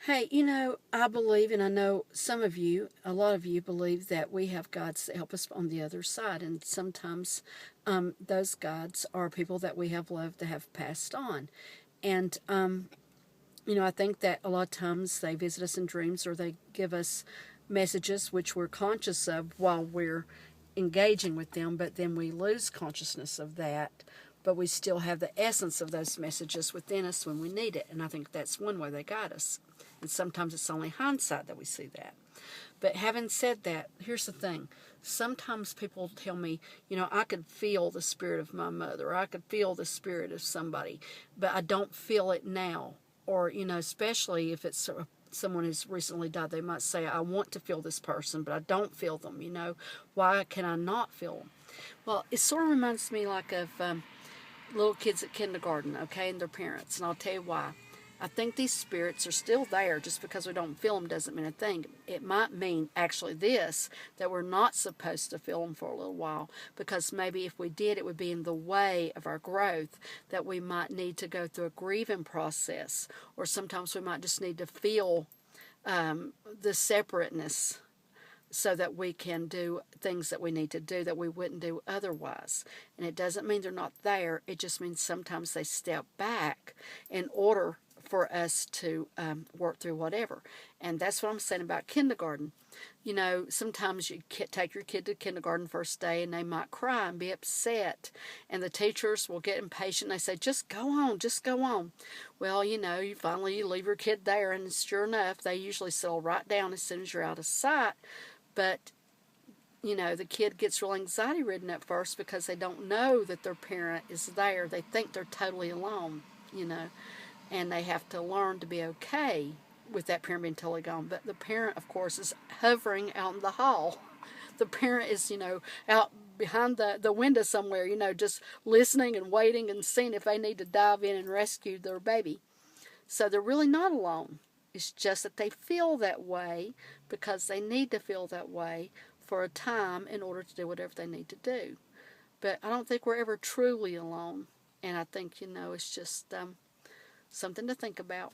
Hey, you know, I believe, and I know some of you, a lot of you believe that we have gods that help us on the other side. And sometimes those gods are people that we have loved that have passed on. And, you know, I think that a lot of times they visit us in dreams or they give us messages which we're conscious of while we're engaging with them, but then we lose consciousness of that. But we still have the essence of those messages within us when we need it. And I think that's one way they guide us. And sometimes it's only hindsight that we see that. But having said that, here's the thing. Sometimes people tell me, you know, I could feel the spirit of my mother, or I could feel the spirit of somebody, but I don't feel it now. Or, you know, especially if it's someone who's recently died, they might say, I want to feel this person, but I don't feel them, you know. Why can I not feel them? Well, it sort of reminds me like of little kids at kindergarten, okay, and their parents. And I'll tell you why. I think these spirits are still there. Just because we don't feel them doesn't mean a thing. It might mean actually this, that we're not supposed to feel them for a little while, because maybe if we did, it would be in the way of our growth, that we might need to go through a grieving process, or sometimes we might just need to feel the separateness so that we can do things that we need to do that we wouldn't do otherwise. And it doesn't mean they're not there. It just means sometimes they step back in order for us to work through whatever. And that's what I'm saying about kindergarten. You know, sometimes you take your kid to kindergarten first day and they might cry and be upset. And the teachers will get impatient. They say, just go on, just go on. Well, you know, you leave your kid there, and sure enough, they usually settle right down as soon as you're out of sight. But, you know, the kid gets real anxiety ridden at first because they don't know that their parent is there. They think they're totally alone, you know, and they have to learn to be okay with that parent being totally gone. But the parent, of course, is hovering out in the hall. The parent is, you know, out behind the window somewhere, you know, just listening and waiting and seeing if they need to dive in and rescue their baby. So they're really not alone. It's just that they feel that way because they need to feel that way for a time in order to do whatever they need to do. But I don't think we're ever truly alone. And I think, you know, it's just something to think about.